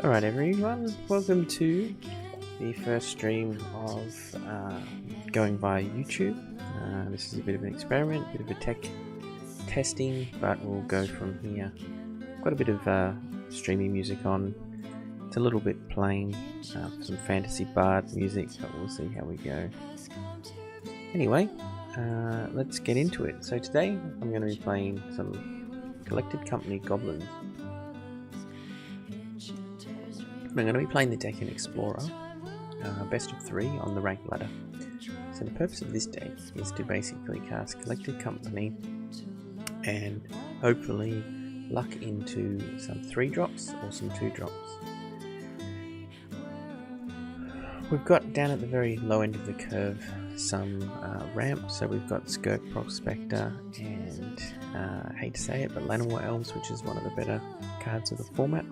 Alright everyone, welcome to the first stream of going via YouTube. This is a bit of an experiment, a bit of a tech testing, but we'll go from here. Got a bit of streaming music on. It's a little bit plain, some fantasy bard music, but we'll see how we go. Anyway, let's get into it. So today I'm going to be playing some Collected Compnay Goblins. I'm going to be playing the deck in Explorer, best of 3 on the rank ladder. So the purpose of this deck is to basically cast Collected Compnay and hopefully luck into some 3-drops or some 2-drops. We've got down at the very low end of the curve some ramp, so we've got Skirk Prospector and I hate to say it, but Llanowar Elves, which is one of the better cards of the format.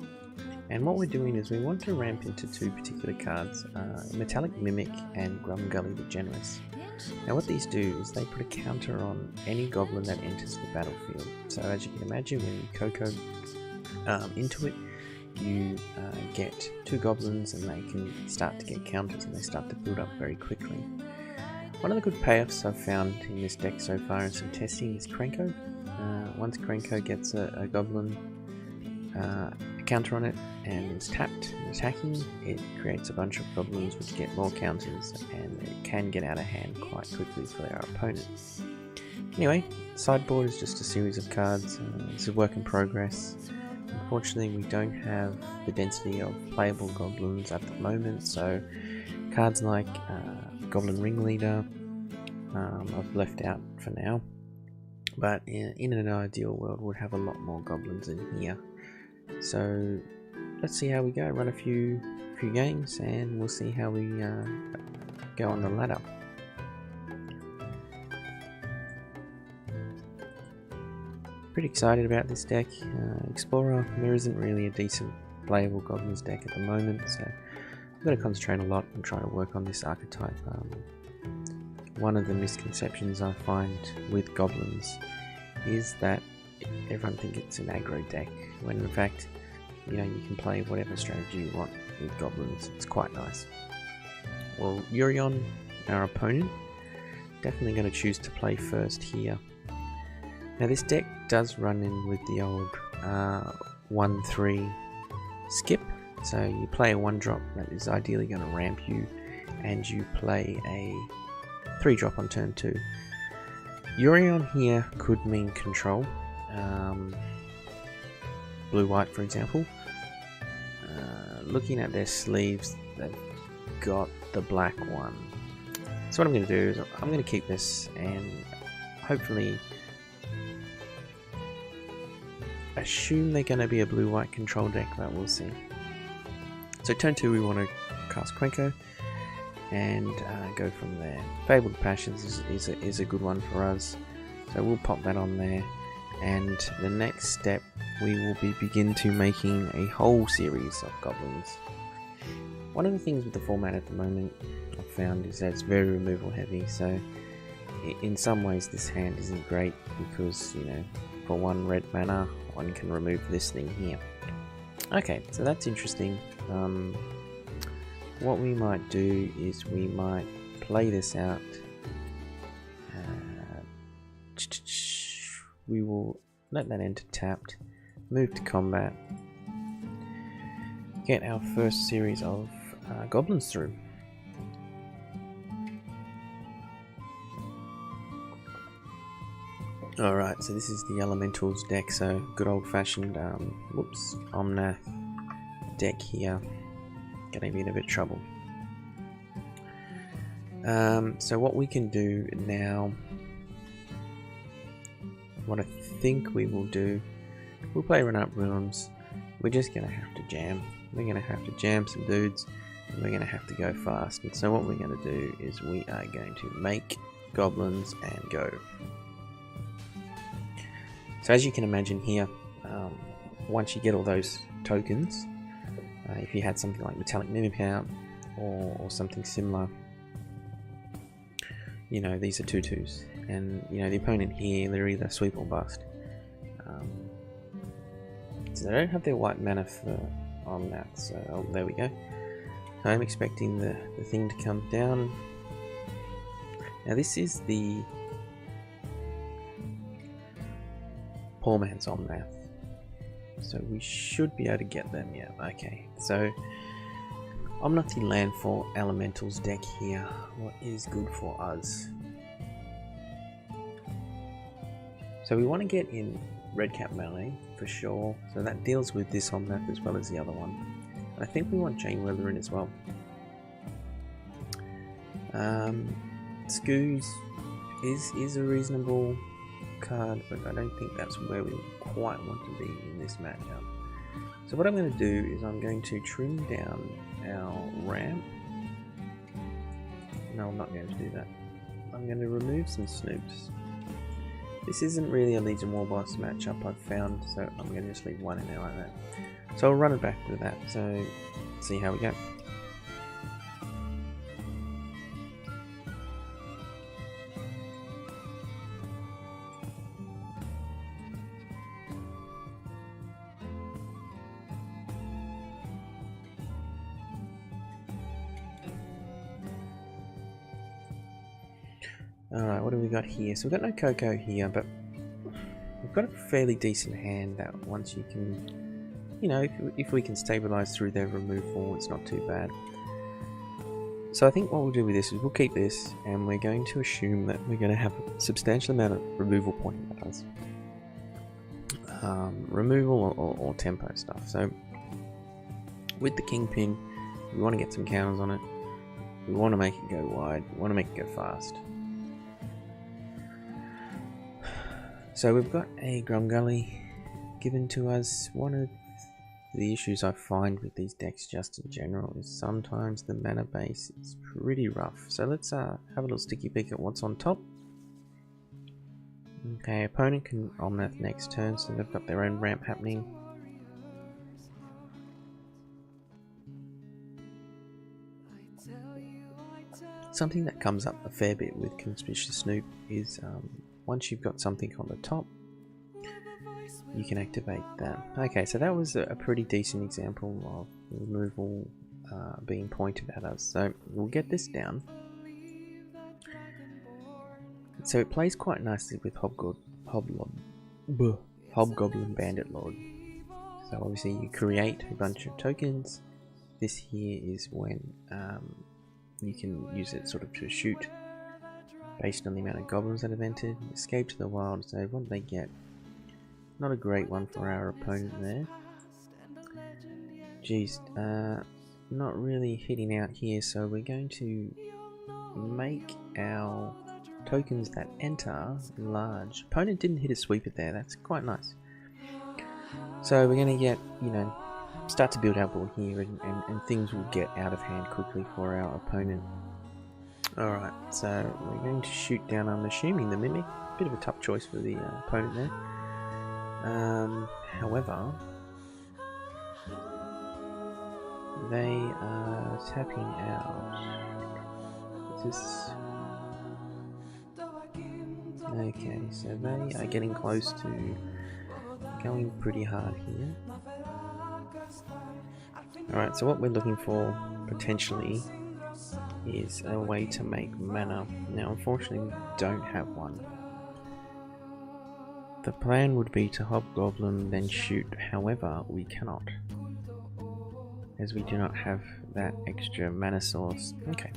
And what we're doing is we want to ramp into 2 particular cards, Metallic Mimic and Grumgully the Generous. Now what these do is they put a counter on any goblin that enters the battlefield. So as you can imagine, when you CoCo into it, you get 2 goblins and they can start to get counters and they start to build up very quickly. One of the good payoffs I've found in this deck so far in some testing is Krenko. Once Krenko gets a goblin counter on it and is tapped and attacking, it creates a bunch of goblins which get more counters and it can get out of hand quite quickly for our opponent. Anyway, sideboard is just a series of cards. It's a work in progress. Unfortunately we don't have the density of playable goblins at the moment, so cards like Goblin Ringleader I've left out for now, but in an ideal world would have a lot more goblins in here. So let's see how we go, run a few games and we'll see how we go on the ladder. Pretty excited about this deck. Explorer, there isn't really a decent playable goblins deck at the moment, so I've got to concentrate a lot and try to work on this archetype. One of the misconceptions I find with goblins is that everyone thinks it's an aggro deck, when in fact, you know, you can play whatever strategy you want with goblins. It's quite nice. Well, Urion, our opponent, definitely going to choose to play first here. Now this deck does run in with the old 1-3 skip, so you play a 1-drop that is ideally going to ramp you, and you play a 3-drop on turn 2. Urion here could mean control. Blue-white for example. Looking at their sleeves, they've got the black one. So what I'm going to do is I'm going to keep this and hopefully assume they're going to be a blue-white control deck, but we'll see. So turn 2 we want to cast Krenko and go from there. Fabled Passions is a good one for us, so we'll pop that on there. And the next step, we will begin to making a whole series of goblins. One of the things with the format at the moment I've found is that it's very removal heavy, so in some ways this hand isn't great because, you know, for 1 red mana one can remove this thing here. Okay, so that's interesting. What we might do is we might play this out. We will let that enter tapped, move to combat, get our first series of goblins through. Alright, so this is the Elementals deck, so good old fashioned Omnath deck here. Gonna be in a bit of trouble. So what we can do now, what I think we will do, we'll play Ramunap Ruins. We're just gonna have to jam. We're gonna have to jam some dudes and we're gonna have to go fast. And so what we're gonna do is we are going to make goblins and go. So as you can imagine here, once you get all those tokens, if you had something like Metallic Mimic out or something similar, you know, these are 2/2s, and you know the opponent here, they're either sweep or bust. So they don't have their white mana for on that, so oh, there we go. So I'm expecting the thing to come down. Now this is the poor man's Omnath, so we should be able to get them. Yeah, okay. So Omnath landfall elementals deck here. What is good for us? So we want to get in Redcap Melee for sure. So that deals with this Omnath as well as the other one. I think we want Chainwhirler in as well. Scooze is a reasonable card, but I don't think that's where we quite want to be in this matchup. So what I'm going to do is I'm going to trim down our ramp. No, I'm not going to do that. I'm going to remove some Snoops. This isn't really a Legion Warboss matchup I've found, so I'm going to just leave one in there like that. So I'll run it back with that, so see how we go. Alright, what do we got here? So we've got no CoCo here, but we've got a fairly decent hand that once you can, you know, if we can stabilize through their removal, it's not too bad. So I think what we'll do with this is we'll keep this, and we're going to assume that we're going to have a substantial amount of removal point cards. Removal or tempo stuff. So with the Kingpin, we want to get some counters on it. We want to make it go wide. We want to make it go fast. So we've got a Grumgully given to us. One of the issues I find with these decks just in general is sometimes the mana base is pretty rough. So let's have a little sticky peek at what's on top. Okay, opponent can Omnath next turn, so they've got their own ramp happening. Something that comes up a fair bit with Conspicuous Snoop is once you've got something on the top, you can activate that. Okay, so that was a pretty decent example of removal being pointed at us. So we'll get this down. So it plays quite nicely with Hobgoblin Bandit Lord. So obviously you create a bunch of tokens. This here is when you can use it sort of to shoot based on the amount of goblins that have entered. Escape to the wild, so what do they get? Not a great one for our opponent there. Geez, not really hitting out here, so we're going to make our tokens that enter large. Opponent didn't hit a sweeper there, that's quite nice. So we're going to get, you know, start to build our board here, and things will get out of hand quickly for our opponent. Alright, so we're going to shoot down, I'm assuming, the Mimic. Bit of a tough choice for the opponent there. However, they are tapping out. This. Okay, so they are getting close to going pretty hard here. Alright, so what we're looking for potentially is a way to make mana. Now unfortunately we don't have one. The plan would be to Hobgoblin then shoot, however we cannot, as we do not have that extra mana source. Okay,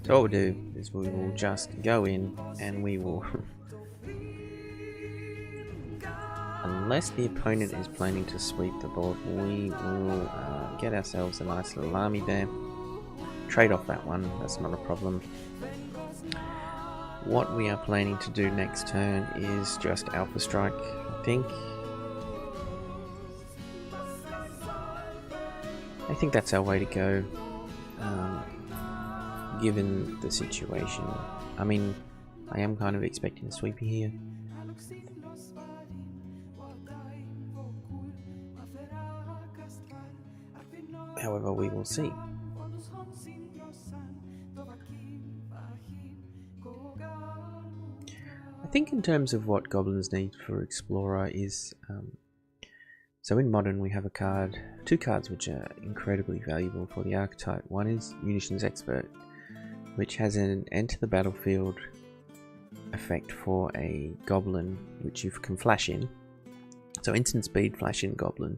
so what we'll do is we will just go in and we will unless the opponent is planning to sweep the board, we will get ourselves a nice little army there. Trade off that one, that's not a problem. What we are planning to do next turn is just Alpha Strike, I think. I think that's our way to go, given the situation. I mean, I am kind of expecting a sweeper here. However, we will see. think in terms of what goblins need for Explorer is, so in Modern we have two cards which are incredibly valuable for the archetype. One is Munitions Expert, which has an enter the battlefield effect for a goblin which you can flash in. So instant speed flash in goblin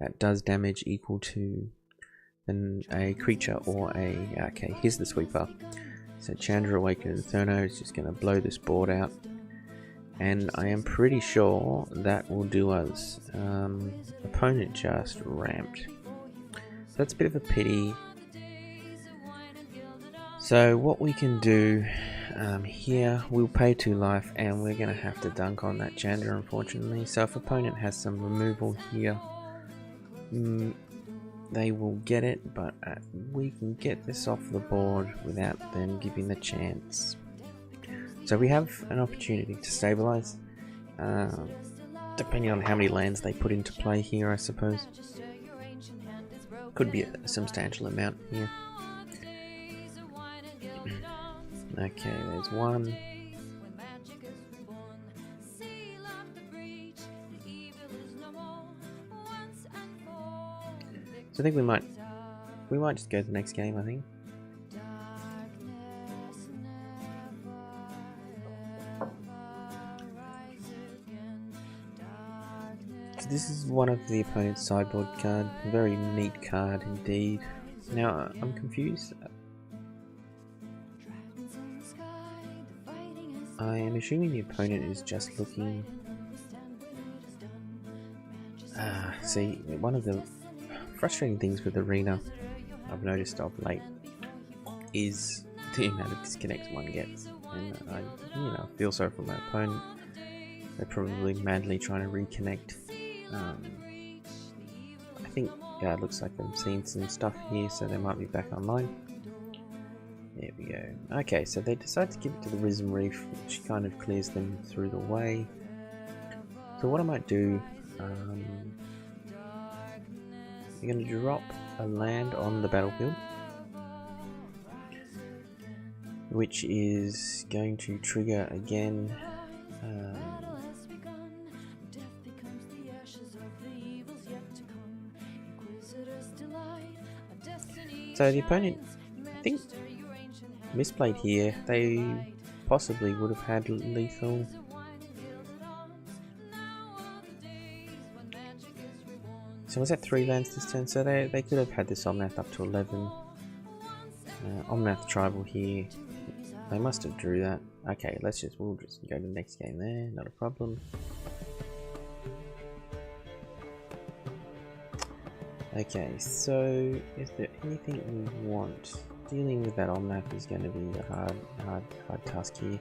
that does damage equal to a creature or okay, here's the sweeper. So Chandra Awakened Inferno is just going to blow this board out, and I am pretty sure that will do us. Opponent just ramped, so that's a bit of a pity. So what we can do here, we'll pay 2 life and we're going to have to dunk on that Chandra, unfortunately. So if opponent has some removal here, they will get it, but we can get this off the board without them giving the chance. So we have an opportunity to stabilize, depending on how many lands they put into play here, I suppose. Could be a substantial amount here. Okay, there's one. So I think we might just go to the next game, I think. So this is one of the opponent's sideboard card. A very neat card indeed. Now I'm confused. I am assuming the opponent is just looking. See, one of the frustrating things with Arena I've noticed of late is the amount of disconnects one gets, and I feel sorry for my opponent. They're probably madly trying to reconnect. I think it looks like I'm seeing some stuff here, so they might be back online. There we go. Okay, so they decide to give it to the Risen Reef, which kind of clears them through the way. So what I might do, I'm going to drop a land on the battlefield, which is going to trigger again. So the opponent, I think, misplayed here. They possibly would have had lethal. So was that 3 lands this turn? So they could have had this Omnath up to 11. Omnath Tribal here. They must have drew that. Okay, we'll just go to the next game there, not a problem. Okay, so is there anything we want? Dealing with that Omnath is going to be a hard task here.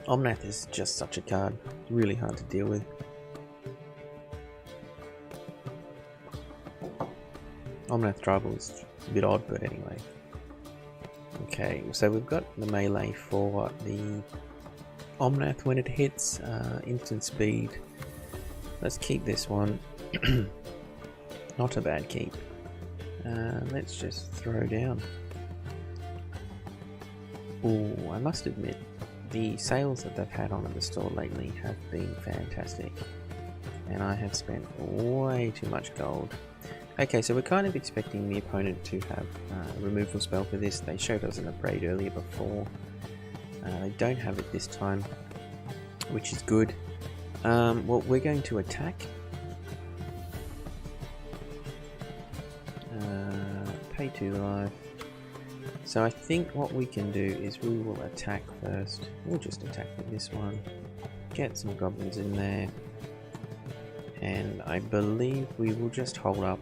Omnath is just such a card, really hard to deal with. Omnath Tribal is a bit odd, but anyway. Okay, so we've got the melee for the Omnath when it hits, instant speed. Let's keep this one. Not a bad keep. Let's just throw down. Oh, I must admit, the sales that they've had on at the store lately have been fantastic. And I have spent way too much gold. Okay, so we're kind of expecting the opponent to have a removal spell for this. They showed us an upgrade earlier before. They don't have it this time, which is good. Well, we're going to attack. Pay 2 life. So I think what we can do is we will attack first. We'll just attack with this one. Get some goblins in there. And I believe we will just hold up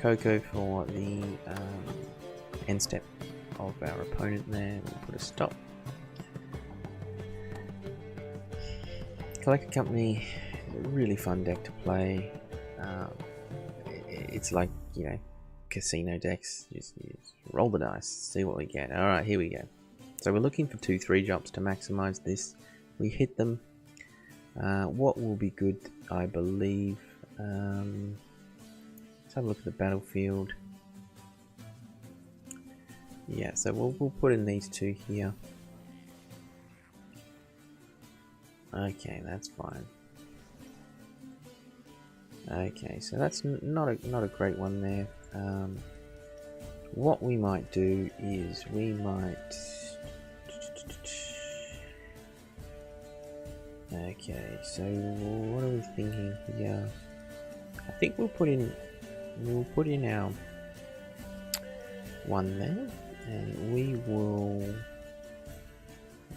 CoCo for the end step of our opponent there. We'll put a stop. Collected Compnay, really fun deck to play. It's like, casino decks. You just roll the dice, see what we get. Alright, here we go. So we're looking for 2/3 jumps to maximize this. We hit them. What will be good, I believe. Let's have a look at the battlefield. Yeah, so we'll put in these 2 here. Okay, that's fine. Okay, so that's not a great one there. What we might do is we might. Okay, so what are we thinking here? I think we'll put in our one there, and we will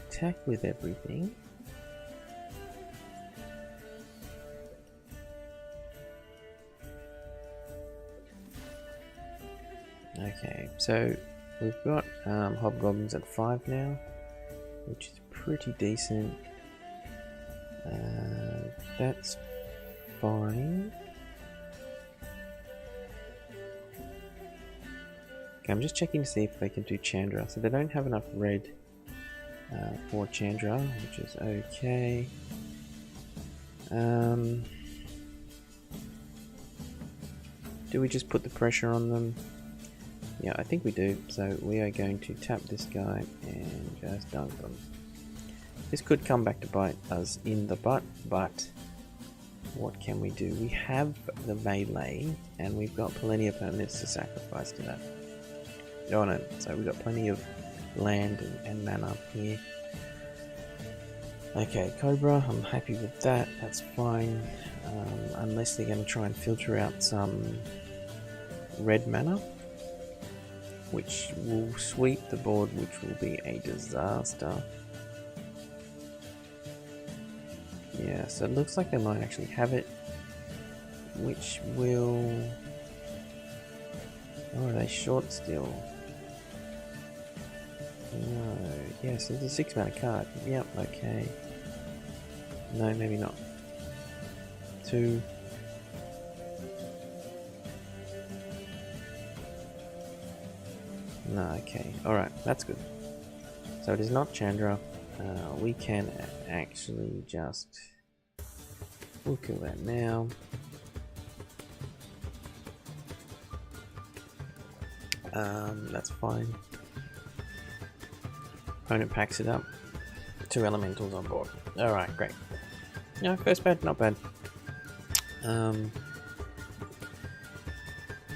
attack with everything. Okay, so we've got Hobgoblins at 5 now, which is pretty decent. That's fine. Okay, I'm just checking to see if they can do Chandra. So they don't have enough red for Chandra, which is okay. Do we just put the pressure on them? Yeah, I think we do. So we are going to tap this guy and just dunk them. This could come back to bite us in the butt, but what can we do? We have the melee, and we've got plenty of permanents to sacrifice to that. Oh no, so we've got plenty of land and mana here. Okay, Cobra, I'm happy with that, that's fine. Unless they're going to try and filter out some red mana, which will sweep the board, which will be a disaster. Yeah, so it looks like they might actually have it, which will... Oh, are they short still? No, yes, it's a 6 mana card. Yep, okay. No, maybe not. 2. No, okay, alright, that's good. So it is not Chandra. We can actually just... We'll kill that now. That's fine. Opponent packs it up. 2 elementals on board. Alright, great. No, first bad, not bad.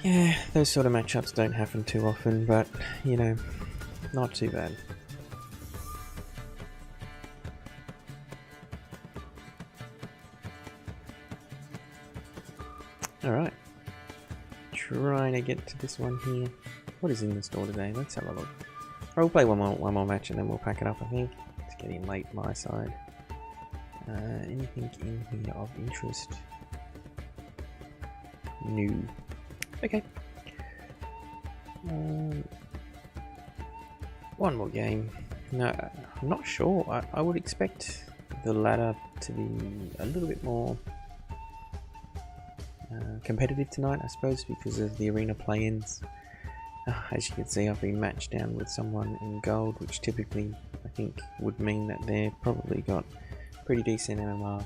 Yeah, those sort of matchups don't happen too often, but, you know, not too bad. Alright. Trying to get to this one here. What is in the store today? Let's have a look. We'll play one more match and then we'll pack it up, I think. It's getting late my side. Anything in here of interest? No. Okay. One more game. No, I'm not sure. I would expect the ladder to be a little bit more competitive tonight, I suppose, because of the arena play-ins. As you can see, I've been matched down with someone in gold, which typically I think would mean that they've probably got pretty decent MMR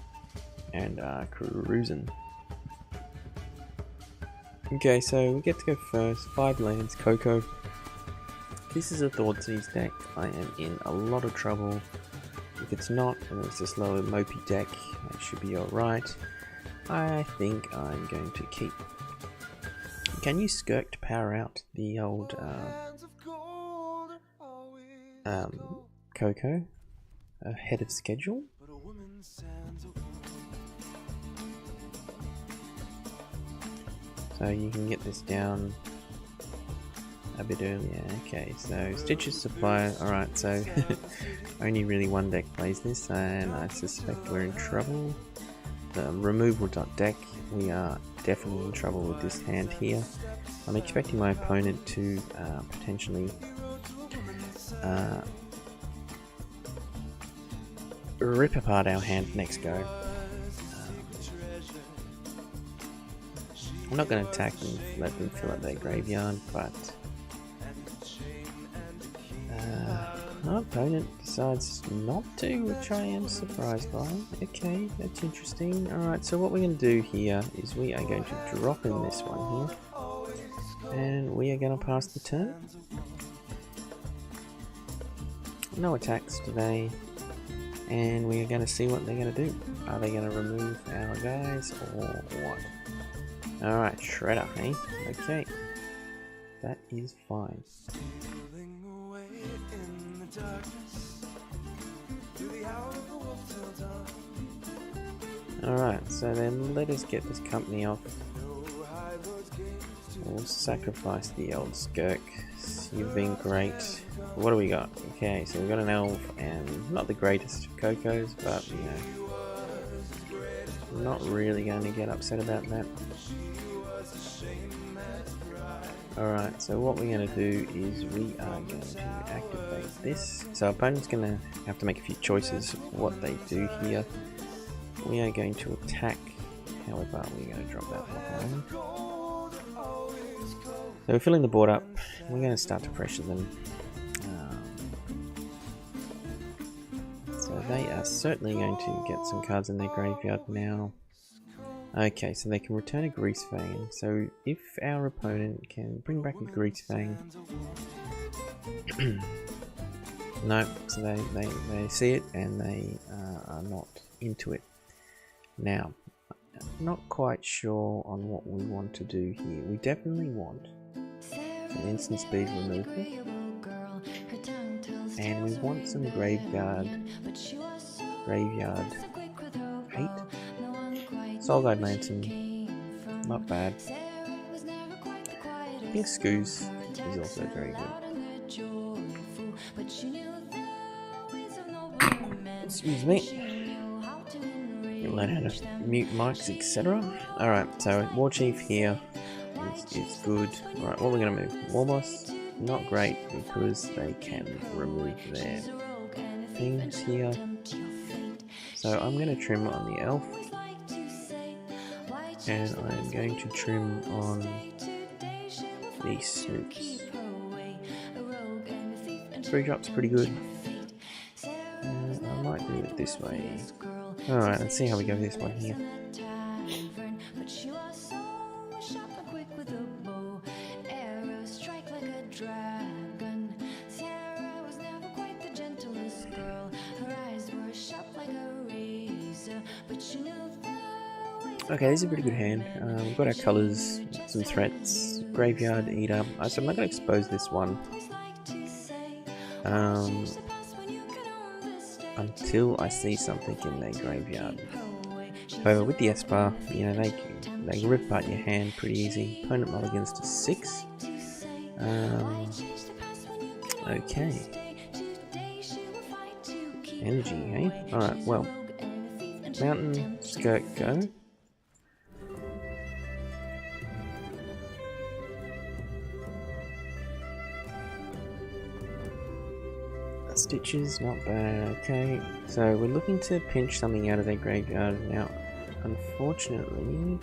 and cruising. Okay, so we get to go first. 5 lands, CoCo. This is a Thoughtseize deck. I am in a lot of trouble. If it's not, and it's a slow mopey deck, it should be alright. I think I'm going to keep. Can you Skirk to power out the old CoCo ahead of schedule? So you can get this down a bit earlier. Okay, so Stitches Supply. Alright, so only really one deck plays this, and I suspect we're in trouble. The removal.deck, we are definitely in trouble with this hand here. I'm expecting my opponent to potentially rip apart our hand next go. I'm not going to attack and let them fill up their graveyard, but my opponent decides not to, which I am surprised by. Okay, that's interesting. Alright, so what we're going to do here is we are going to drop in this one here, and we are going to pass the turn. No attacks today. and we are going to see what they're going to do. Are they going to remove our guys or what? Alright, Shredder, hey? Okay. That is fine. Alright, so then let us get this company off. We'll sacrifice the old Skirk. You've been great. What do we got? Okay, so we've got an elf and not the greatest of CoCos, but you know, I'm not really going to get upset about that. Alright, so what we're going to do is we are going to activate this. So our opponent's going to have to make a few choices of what they do here. We are going to attack, however we're going to drop that behind. So we're filling the board up, we're going to start to pressure them. So they are certainly going to get some cards in their graveyard now. Okay, so they can return a Greasefang. So if our opponent can bring back a Greasefang... no, so they see it and they are not into it. Now, I'm not quite sure on what we want to do here. We definitely want an instant speed removal, and we want some graveyard hate. Soulguide Lantern, not bad. I think Scooze is also very good. Excuse me. You'll learn how to mute mics, etc. Alright, so Warchief here is good. Alright, what we're going to move? Warboss, not great because they can remove their things here. So I'm going to trim on the elf. And I'm going to trim on the Snoops. 3 drops pretty good. I might do it this way. Alright, let's see how we go this one here. Okay, this is a pretty good hand. We've got our colours, some threats, graveyard, eater. So I'm not going to expose this one until I see something in their graveyard. However, with the S-bar, you know, they can rip apart your hand pretty easy. Opponent mulligans to 6. Okay. Energy, eh? Alright, well. Mountain, Skirk, go. Stitches, not bad. Okay, so we're looking to pinch something out of their graveyard now. Unfortunately,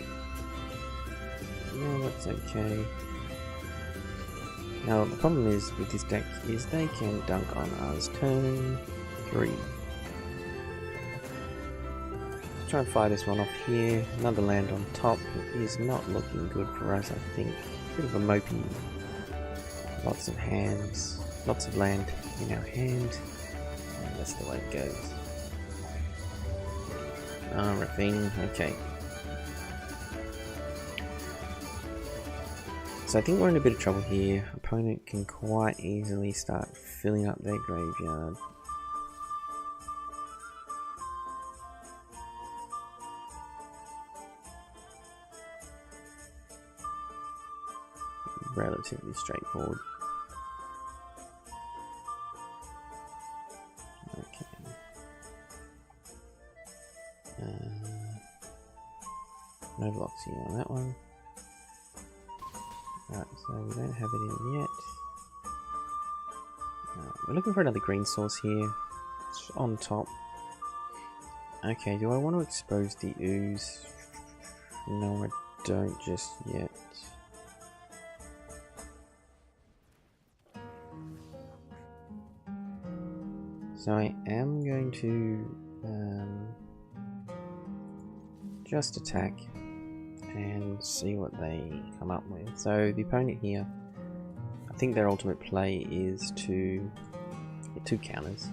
no, that's okay. Now the problem is with this deck is they can dunk on us turn 3. Try and fire this one off here. Another land on top. It is not looking good for us, I think. Bit of a mopey. Lots of hands. Lots of land in our hand, and that's the way it goes. Ravine, okay. So I think we're in a bit of trouble here. Opponent can quite easily start filling up their graveyard. Relatively straightforward. No blocks here on that one. Right, so we don't have it in yet. We're looking for another green source here. It's on top. Okay, do I want to expose the ooze? No, I don't just yet. So I am going to just attack and see what they come up with. So the opponent here, I think their ultimate play is to get 2 counters.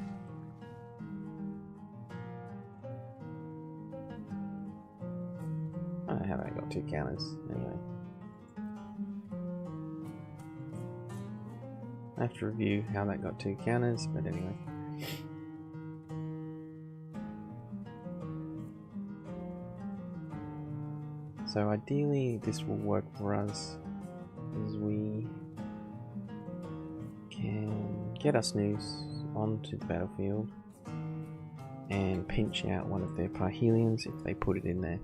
got 2 counters anyway. I have to review how that got 2 counters, but anyway. So ideally this will work for us, as we can get our Snooze onto the battlefield and pinch out one of their Parhelions if they put it in there.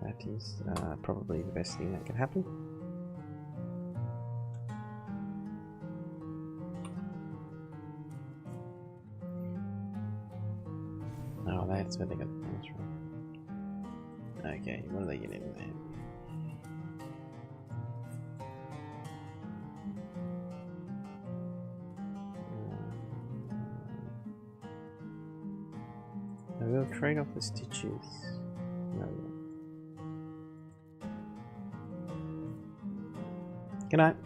That is probably the best thing that can happen. Oh, that's where they got the things from. Okay, what are they getting in there? I will trade off the stitches. No. Good night.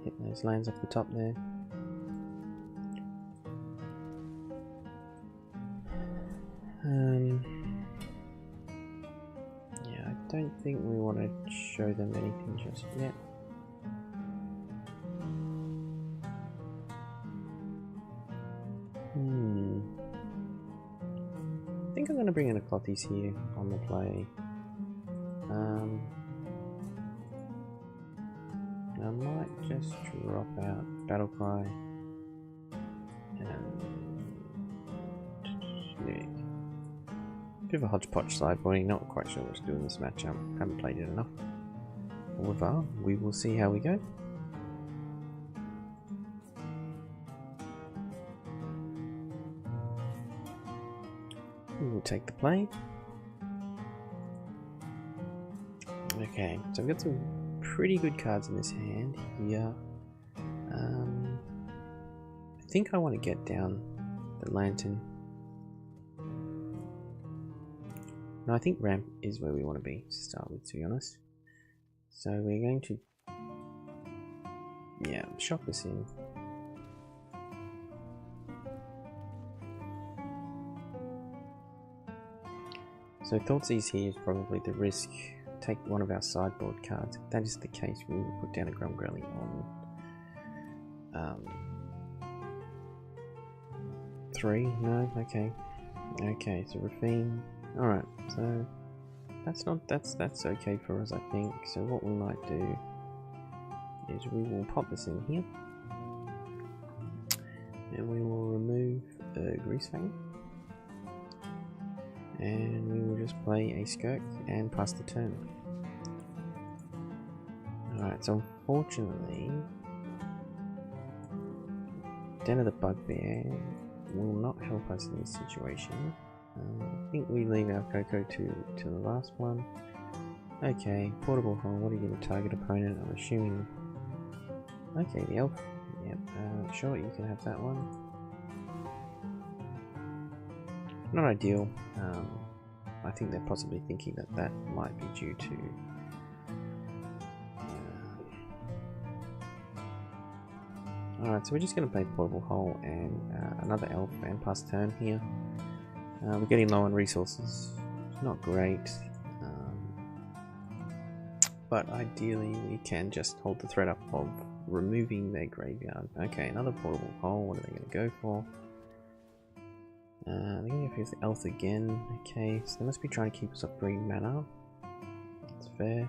Hit those lands off the top there. Yeah, I don't think we want to show them anything just yet. I think I'm going to bring in a Clothies here on the play. I might just drop out Battle Cry and bit of a hodgepodge sideboarding, not quite sure what to do in this matchup, haven't played it enough. However, we will see how we go. We will take the play. Okay, so I've got some pretty good cards in this hand here. I think I want to get down the Lantern. No, I think ramp is where we want to be to start with, to be honest. So we're going to, yeah, shop this in. So Thoughtseize here is probably the risk. Take one of our sideboard cards. If that is the case, we will put down a Grumgully on 3. No, okay. Okay, so Rafine. Alright, so that's okay for us, I think. So what we might do is we will pop this in here. And we will remove the Greasefang. And we will just play a Skirk and pass the turn. Alright, so unfortunately Den of the Bugbear will not help us in this situation. I think we leave our CoCo to the last one. Okay, Portable Hole, what are you going to target opponent? I'm assuming... Okay, the Elf. Yep, sure, you can have that one. Not ideal. I think they're possibly thinking that that might be due to... Alright, so we're just going to play Portable Hole and another Elf and pass turn here. We're getting low on resources, it's not great, but ideally we can just hold the threat up of removing their graveyard. Okay, another Portable Hole, what are they going to go for? They're going to go for the Elf again. Okay, so they must be trying to keep us off green mana, that's fair.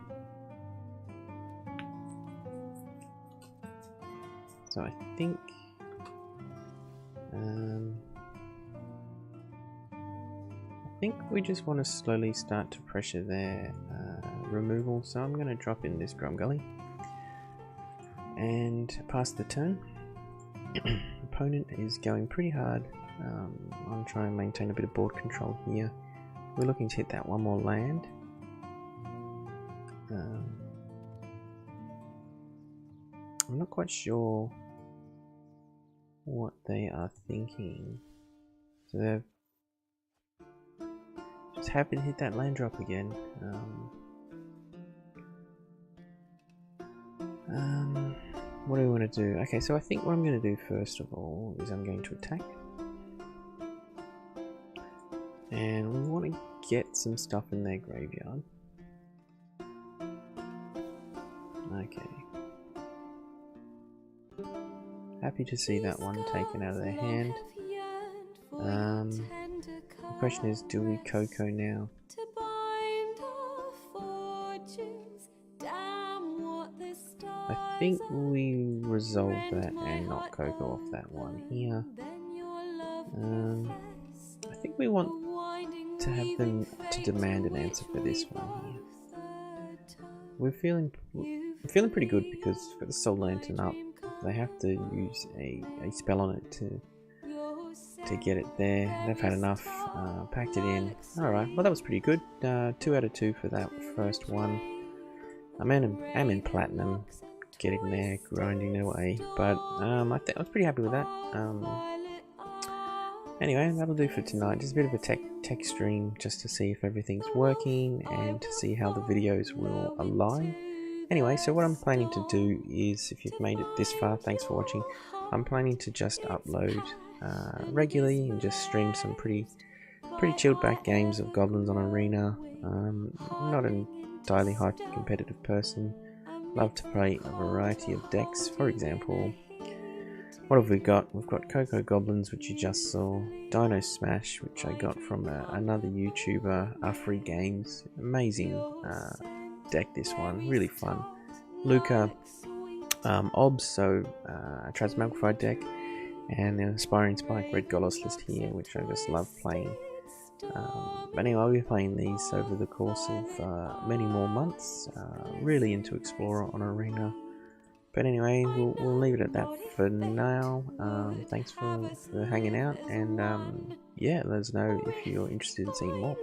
So I think... I think we just want to slowly start to pressure their removal, so I'm going to drop in this Grumgully and pass the turn. Opponent is going pretty hard on trying to maintain a bit of board control here. We're looking to hit that one more land. I'm not quite sure what they are thinking. So they're just happy to hit that land drop again. What do we want to do? Okay, so I think what I'm going to do first of all is I'm going to attack. And we want to get some stuff in their graveyard. Okay. Happy to see that one taken out of their hand. The question is, do we CoCo now? I think we resolve that and not CoCo off that one here. I think we want to have them to demand an answer for this one here. We're feeling pretty good because we've got the Soul Lantern up. They have to use a spell on it to get it there. They've had enough, packed it in. Alright, well that was pretty good. 2 out of 2 for that first one. I'm in platinum, getting there, grinding away, but I was pretty happy with that. Anyway, that'll do for tonight. Just a bit of a tech stream just to see if everything's working and to see how the videos will align. Anyway, so what I'm planning to do is, if you've made it this far, thanks for watching. I'm planning to just upload regularly and just stream some pretty chilled back games of Goblins on Arena. I'm not an entirely high competitive person. Love to play a variety of decks. For example, what have we got? We've got CoCo Goblins, which you just saw. Dino Smash, which I got from another YouTuber, Free Games. Amazing deck, this one. Really fun. Luca Obs, so a Transmogrified deck. And the Aspiring Spike Red Golos list here, which I just love playing. But anyway, I'll be playing these over the course of many more months. Really into Explorer on Arena. But anyway, we'll leave it at that for now. Thanks for hanging out, and yeah, let us know if you're interested in seeing more.